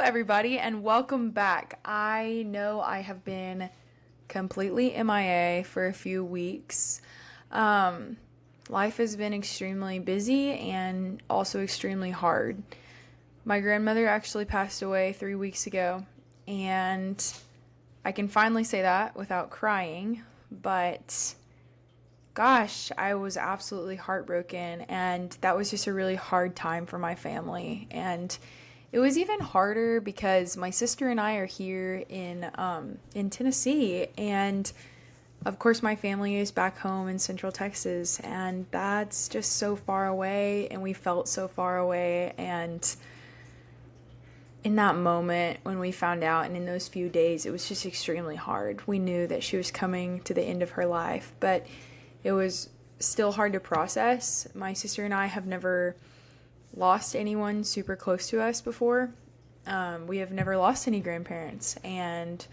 everybody, and welcome back. I know I have been completely MIA for a few weeks. Life has been extremely busy and also extremely hard. My grandmother actually passed away 3 weeks ago, and I can finally say that without crying, but gosh, I was absolutely heartbroken, and that was just a really hard time for my family. And it was even harder because my sister and I are here in Tennessee, and of course my family is back home in Central Texas, and that's just so far away, and we felt so far away. And in that moment when we found out, and in those few days, it was just extremely hard. We knew that she was coming to the end of her life, but it was still hard to process. My sister and I have never lost anyone super close to us before. We have never lost any grandparents, and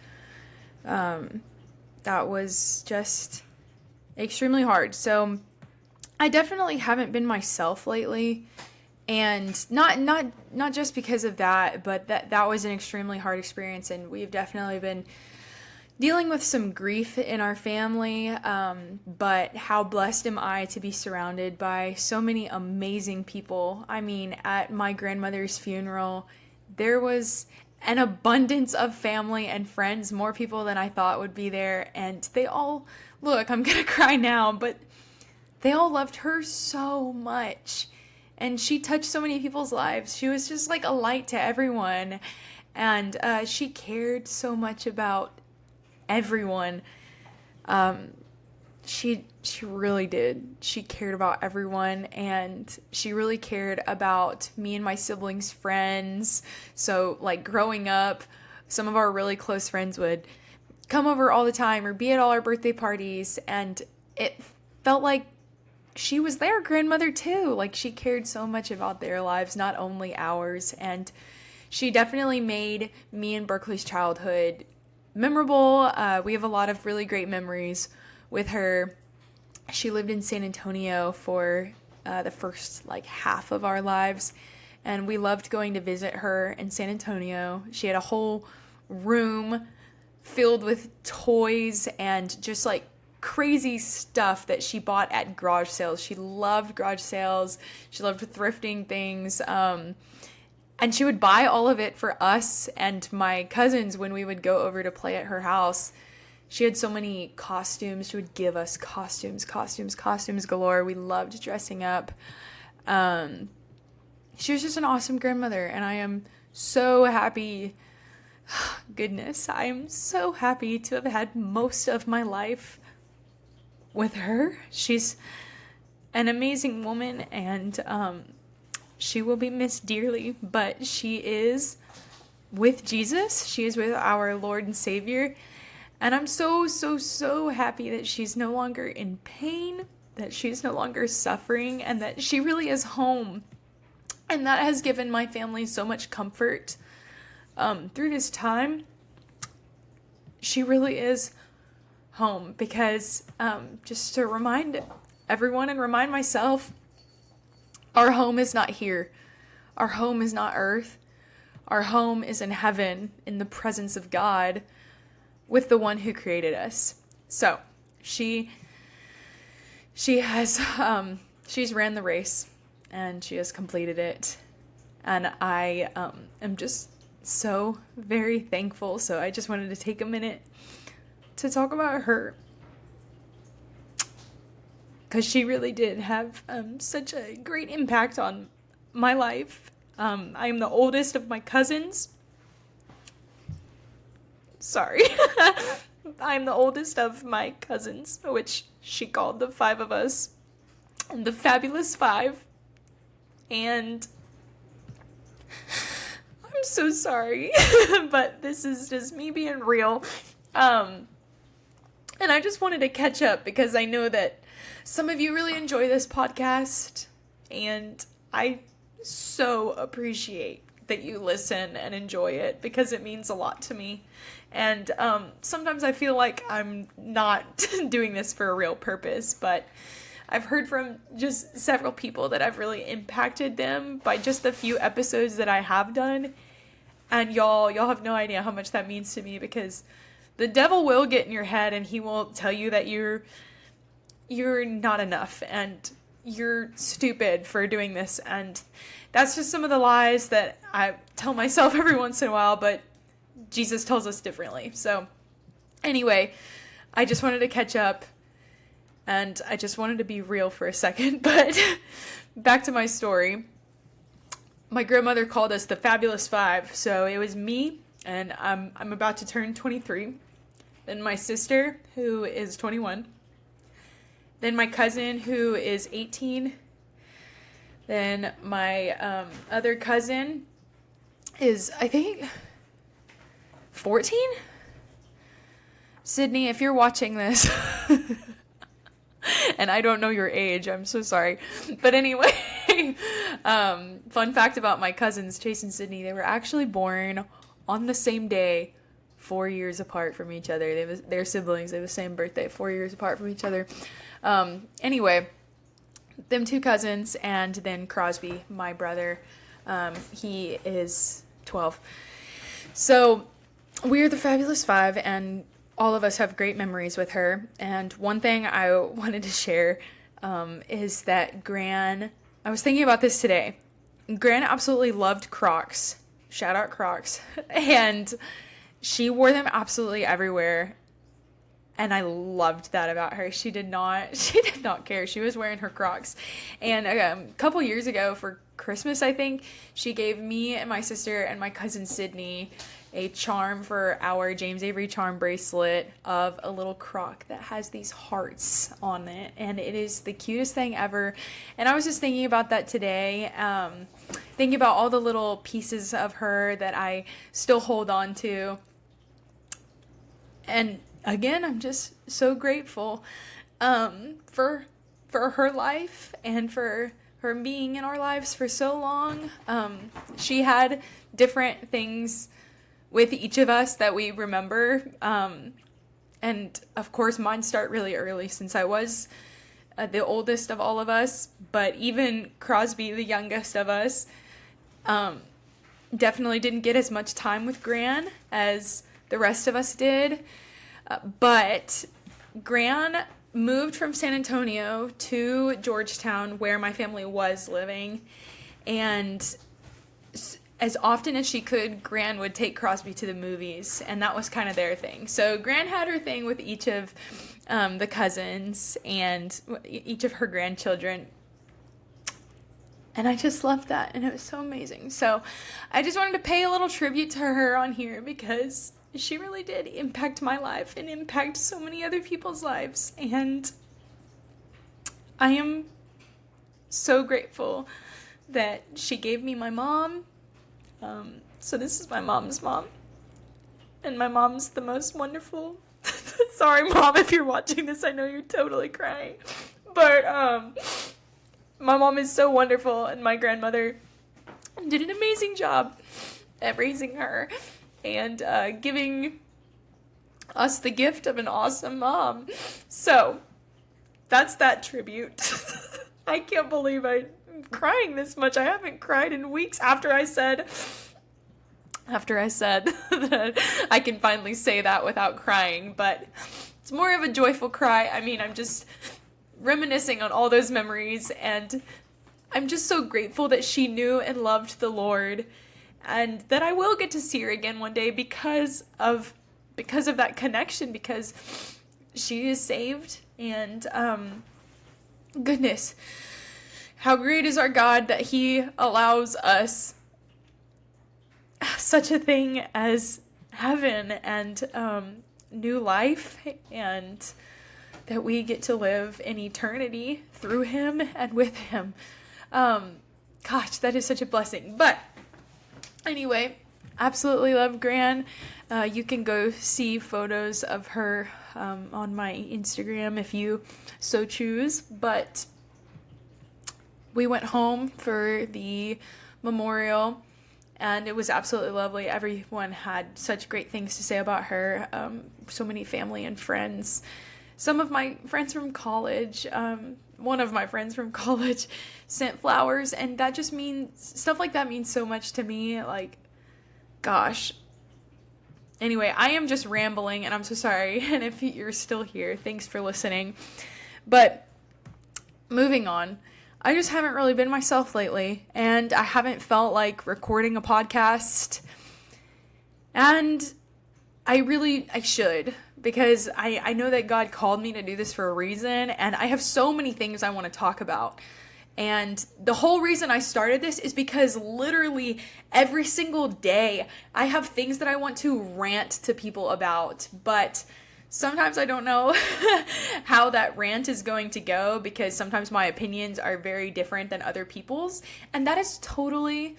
that was just extremely hard. So I definitely haven't been myself lately, and not just because of that, but that was an extremely hard experience, and we've definitely been dealing with some grief in our family, but how blessed am I to be surrounded by so many amazing people. I mean, at my grandmother's funeral, there was an abundance of family and friends, more people than I thought would be there, and they all, look, I'm gonna cry now, but they all loved her so much, and she touched so many people's lives. She was just like a light to everyone, and she cared so much about everyone. She really did. She cared about everyone, and she really cared about me and my siblings' friends. So like growing up, some of our really close friends would come over all the time or be at all our birthday parties, and it felt like she was their grandmother too. Like, she cared so much about their lives, not only ours. And she definitely made me and Berkeley's childhood memorable. We have a lot of really great memories with her. She lived in San Antonio for the first half of our lives, and we loved going to visit her in San Antonio. She had a whole room filled with toys and just crazy stuff that she bought at garage sales. She loved garage sales. She loved thrifting things. And she would buy all of it for us and my cousins when we would go over to play at her house. She had so many costumes. She would give us costumes galore. We loved dressing up. She was just an awesome grandmother, and I am so happy. Goodness, I am so happy to have had most of my life with her. She's an amazing woman, and she will be missed dearly, but she is with Jesus. She is with our Lord and Savior. And I'm so happy that she's no longer in pain, that she's no longer suffering, and that she really is home. And that has given my family so much comfort through this time. She really is home, because just to remind everyone and remind myself, our home is not here. Our home is not earth. Our home is in heaven, in the presence of God, with the one who created us. So she has she's ran the race, and she has completed it, and I am just so very thankful. So I just wanted to take a minute to talk about her, because she really did have such a great impact on my life. I am the oldest of my cousins. Sorry. I'm the oldest of my cousins, which she called the five of us the Fabulous Five. And I'm so sorry, but this is just me being real. And I just wanted to catch up, because I know that some of you really enjoy this podcast, and I so appreciate that you listen and enjoy it, because it means a lot to me. And sometimes I feel like I'm not doing this for a real purpose, but I've heard from just several people that I've really impacted them by just the few episodes that I have done. And y'all have no idea how much that means to me, because the devil will get in your head and he will tell you that you're not enough and you're stupid for doing this. And that's just some of the lies that I tell myself every once in a while, but Jesus tells us differently. So anyway, I just wanted to catch up, and I just wanted to be real for a second. But back to my story. My grandmother called us the Fabulous Five. So it was me, and I'm about to turn 23. Then my sister, who is 21. Then my cousin, who is 18. Then my other cousin is, I think, 14? Sydney, if you're watching this, and I don't know your age, I'm so sorry. But anyway, fun fact about my cousins, Chase and Sydney, they were actually born on the same day, 4 years apart from each other. They're siblings. They have the same birthday, 4 years apart from each other. Anyway, them two cousins, and then Crosby, my brother, he is 12. So we're the Fabulous Five, and all of us have great memories with her. And one thing I wanted to share is that Gran, I was thinking about this today. Gran absolutely loved Crocs. Shout out Crocs. And she wore them absolutely everywhere. And I loved that about her. She did not care. She was wearing her Crocs. And a couple years ago for Christmas, I think, she gave me and my sister and my cousin Sydney a charm for our James Avery charm bracelet of a little croc that has these hearts on it. And it is the cutest thing ever. And I was just thinking about that today. Thinking about all the little pieces of her that I still hold on to. And again, I'm just so grateful for her life and for her being in our lives for so long. She had different things with each of us that we remember. And of course, mine start really early since I was the oldest of all of us. But even Crosby, the youngest of us, definitely didn't get as much time with Gran as the rest of us did. But Gran moved from San Antonio to Georgetown, where my family was living, and as often as she could, Gran would take Crosby to the movies, and that was kind of their thing. So Gran had her thing with each of the cousins and each of her grandchildren, and I just loved that, and it was so amazing. So I just wanted to pay a little tribute to her on here, because she really did impact my life and impact so many other people's lives. And I am so grateful that she gave me my mom. So this is my mom's mom. And my mom's the most wonderful. Sorry, Mom, if you're watching this. I know you're totally crying. But my mom is so wonderful. And my grandmother did an amazing job at raising her. And giving us the gift of an awesome mom. So, that's that tribute. I can't believe I'm crying this much. I haven't cried in weeks after I said that I can finally say that without crying. But it's more of a joyful cry. I mean, I'm just reminiscing on all those memories. And I'm just so grateful that she knew and loved the Lord. And that I will get to see her again one day because of that connection, because she is saved. And goodness, how great is our God that He allows us such a thing as heaven and new life, and that we get to live in eternity through Him and with Him. Gosh, that is such a blessing. But anyway, absolutely love Gran. You can go see photos of her on my Instagram if you so choose. But we went home for the memorial, and it was absolutely lovely. Everyone had such great things to say about her. So many family and friends. Some of my friends from college, one of my friends from college sent flowers, and that just means, stuff like that means so much to me. Like, Gosh. Anyway, I am just rambling, and I'm so sorry. And if you're still here, thanks for listening. But moving on, I just haven't really been myself lately, and I haven't felt like recording a podcast. And I should, because I know that God called me to do this for a reason, and I have so many things I want to talk about. And the whole reason I started this is because literally every single day I have things that I want to rant to people about, but sometimes I don't know how that rant is going to go, because sometimes my opinions are very different than other people's, and that is totally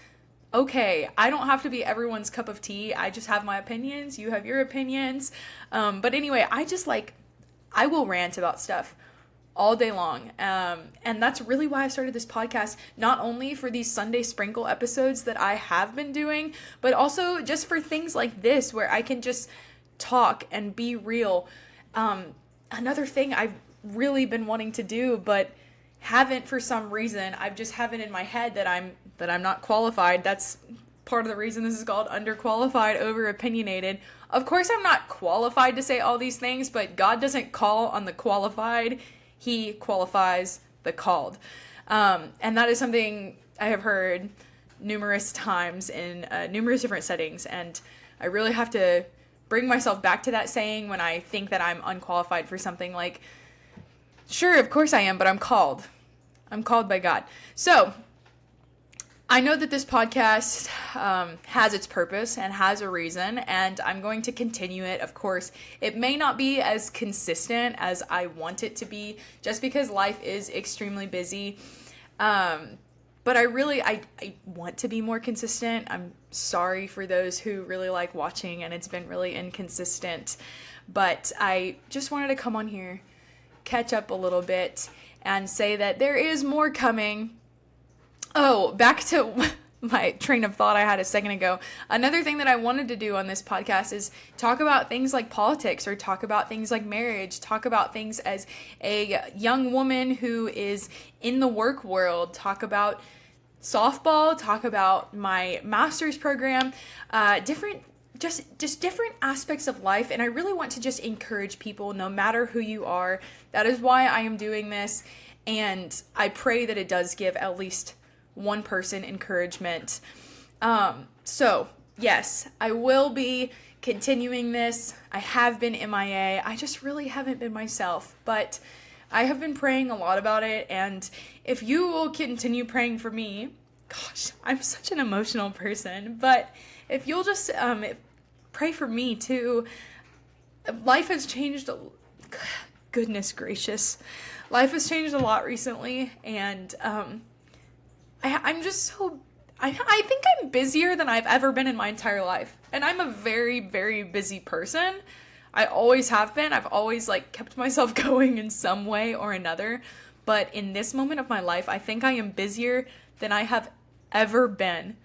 okay. I don't have to be everyone's cup of tea. I just have my opinions. You have your opinions. But anyway, I will rant about stuff all day long. And that's really why I started this podcast, not only for these Sunday sprinkle episodes that I have been doing, but also just for things like this where I can just talk and be real. Another thing I've really been wanting to do, but haven't for some reason, I've just have it in my head that I'm not qualified. That's part of the reason this is called underqualified, over opinionated. Of course, I'm not qualified to say all these things, but God doesn't call on the qualified. He qualifies the called. And that is something I have heard numerous times in numerous different settings. And I really have to bring myself back to that saying when I think that I'm unqualified for something. Like, sure, of course I am, but I'm called. I'm called by God. So I know that this podcast has its purpose and has a reason, and I'm going to continue it. Of course, it may not be as consistent as I want it to be, just because life is extremely busy. But I want to be more consistent. I'm sorry for those who really like watching and it's been really inconsistent. But I just wanted to come on here, catch up a little bit, and say that there is more coming. Oh, back to my train of thought I had a second ago. Another thing that I wanted to do on this podcast is talk about things like politics, or talk about things like marriage, talk about things as a young woman who is in the work world, talk about softball, talk about my master's program, different aspects of life. And I really want to just encourage people, no matter who you are. That is why I am doing this. And I pray that it does give at least one person encouragement. So yes, I will be continuing this. I have been MIA. I just really haven't been myself, but I have been praying a lot about it. And if you will continue praying for me, gosh, I'm such an emotional person, but if you'll just pray for me too. Life has changed. Goodness gracious. Life has changed a lot recently, and I'm just so, I think I'm busier than I've ever been in my entire life. And I'm a very, very busy person. I always have been. I've always kept myself going in some way or another. But in this moment of my life, I think I am busier than I have ever been,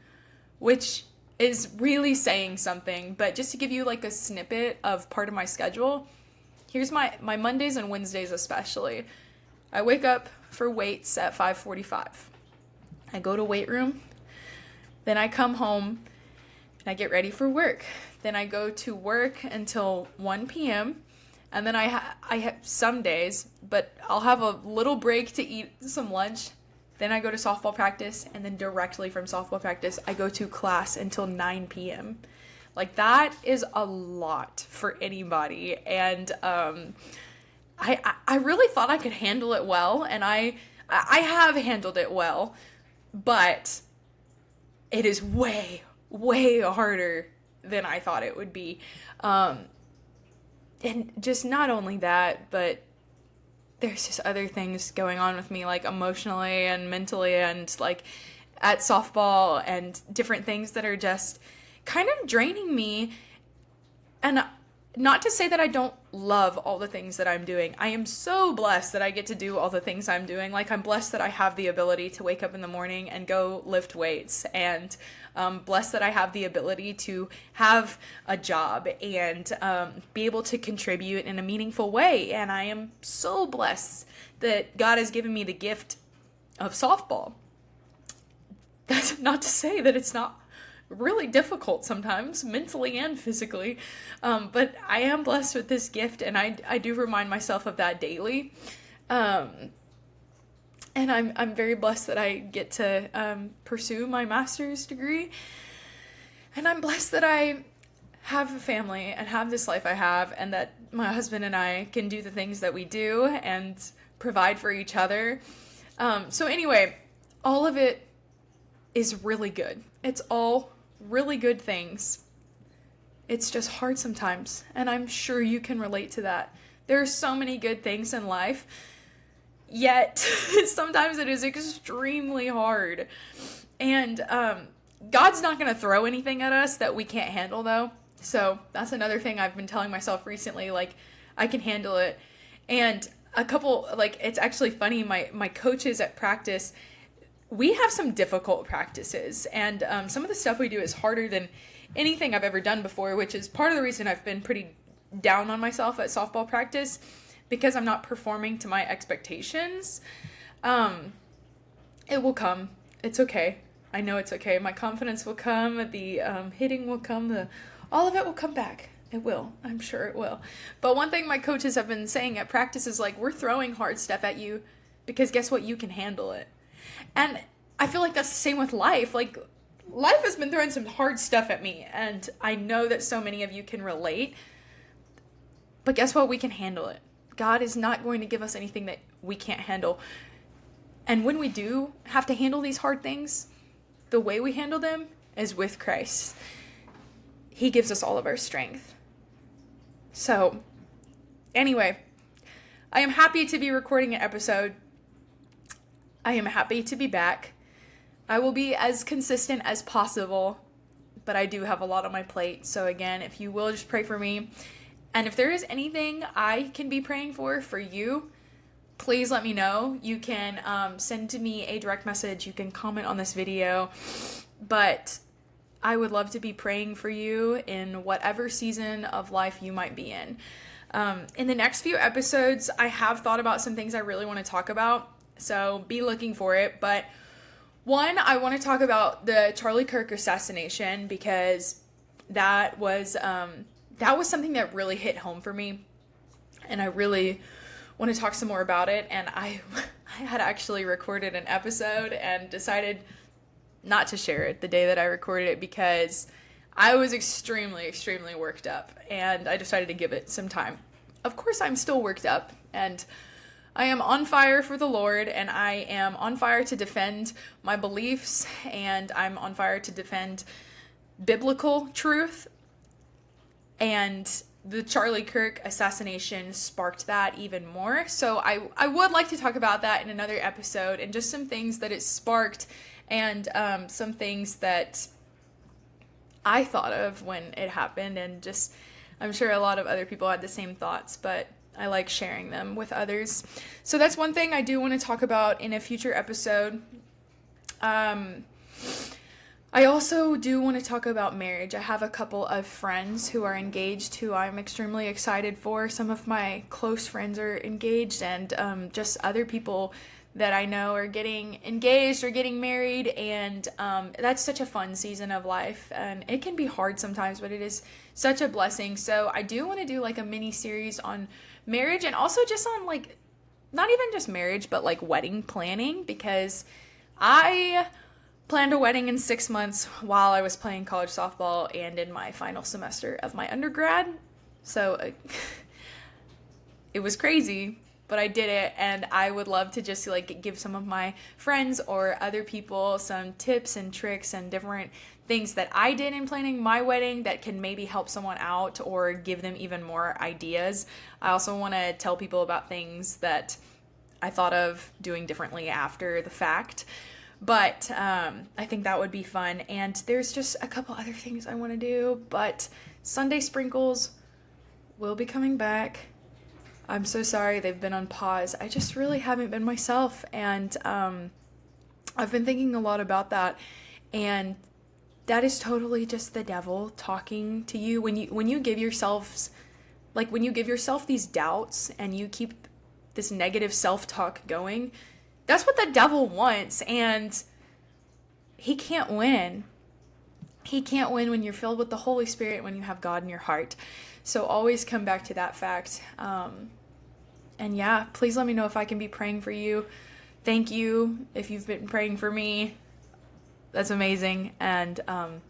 which is really saying something. But just to give you a snippet of part of my schedule, here's my Mondays and Wednesdays especially. I wake up for weights at 5:45. I go to weight room, then I come home and I get ready for work. Then I go to work until 1 p.m. and then I have some days, but I'll have a little break to eat some lunch. Then I go to softball practice, and then directly from softball practice, I go to class until 9 p.m. That is a lot for anybody. And I really thought I could handle it well, and I have handled it well. But it is way, way harder than I thought it would be. And just not only that, but there's just other things going on with me, emotionally and mentally, and at softball, and different things that are just kind of draining me. And not to say that I don't love all the things that I'm doing. I am so blessed that I get to do all the things I'm doing. I'm blessed that I have the ability to wake up in the morning and go lift weights, and blessed that I have the ability to have a job and be able to contribute in a meaningful way. And I am so blessed that God has given me the gift of softball. That's not to say that it's not really difficult sometimes, mentally and physically. But I am blessed with this gift, and I do remind myself of that daily. Um, and I'm very blessed that I get to pursue my master's degree. And I'm blessed that I have a family and have this life I have, and that my husband and I can do the things that we do and provide for each other. So anyway, all of it is really good. It's all really good things. It's just hard sometimes, and I'm sure you can relate to that. There are so many good things in life, yet sometimes it is extremely hard. And God's not going to throw anything at us that we can't handle, though. So that's another thing I've been telling myself recently, like, I can handle it. And a couple, like, it's actually funny, my coaches at practice, we have some difficult practices, and some of the stuff we do is harder than anything I've ever done before, which is part of the reason I've been pretty down on myself at softball practice, because I'm not performing to my expectations. It will come. It's okay. I know it's okay. My confidence will come. The hitting will come. All of it will come back. It will. I'm sure it will. But one thing my coaches have been saying at practice is, like, we're throwing hard stuff at you because guess what? You can handle it. And I feel like that's the same with life. Like, life has been throwing some hard stuff at me, and I know that so many of you can relate. But guess what? We can handle it. God is not going to give us anything that we can't handle. And when we do have to handle these hard things, the way we handle them is with Christ. He gives us all of our strength. So, anyway, I am happy to be recording an episode. I am happy to be back. I will be as consistent as possible, but I do have a lot on my plate. So again, if you will, just pray for me. And if there is anything I can be praying for you, please let me know. You can send to me a direct message. You can comment on this video. But I would love to be praying for you in whatever season of life you might be in. In the next few episodes, I have thought about some things I really want to talk about. So be looking for it. But one, I want to talk about the Charlie Kirk assassination, because that was something that really hit home for me. And I really want to talk some more about it. And I had actually recorded an episode and decided not to share it the day that I recorded it, because I was extremely, extremely worked up, and I decided to give it some time. Of course, I'm still worked up, and I am on fire for the Lord, and I am on fire to defend my beliefs, and I'm on fire to defend biblical truth. And the Charlie Kirk assassination sparked that even more. So I would like to talk about that in another episode, and just some things that it sparked, and some things that I thought of when it happened, and just, I'm sure a lot of other people had the same thoughts, but I like sharing them with others. So that's one thing I do want to talk about in a future episode. I also do want to talk about marriage. I have a couple of friends who are engaged who I'm extremely excited for. Some of my close friends are engaged, and just other people that I know are getting engaged or getting married, and that's such a fun season of life, and it can be hard sometimes, but it is such a blessing. So I do want to do like a mini series on marriage, and also just on, like, not even just marriage, but like wedding planning, because I planned a wedding in 6 months while I was playing college softball and in my final semester of my undergrad. So it was crazy, but I did it, and I would love to just like give some of my friends or other people some tips and tricks and different things that I did in planning my wedding that can maybe help someone out or give them even more ideas. I also want to tell people about things that I thought of doing differently after the fact. But I think that would be fun. And there's just a couple other things I want to do. But Sunday Sprinkles will be coming back. I'm so sorry they've been on pause. I just really haven't been myself. And I've been thinking a lot about that. And that is totally just the devil talking to you. When you give yourselves, like when you give yourself these doubts and you keep this negative self-talk going, that's what the devil wants, and he can't win. He can't win when you're filled with the Holy Spirit, when you have God in your heart. So always come back to that fact. And yeah, please let me know if I can be praying for you. Thank you if you've been praying for me. That's amazing. And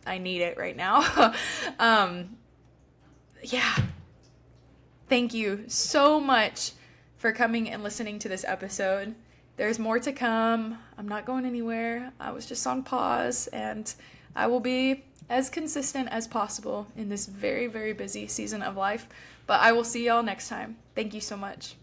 I need it right now. Yeah. Thank you so much for coming and listening to this episode. There's more to come. I'm not going anywhere. I was just on pause, and I will be as consistent as possible in this very, very busy season of life. But I will see y'all next time. Thank you so much.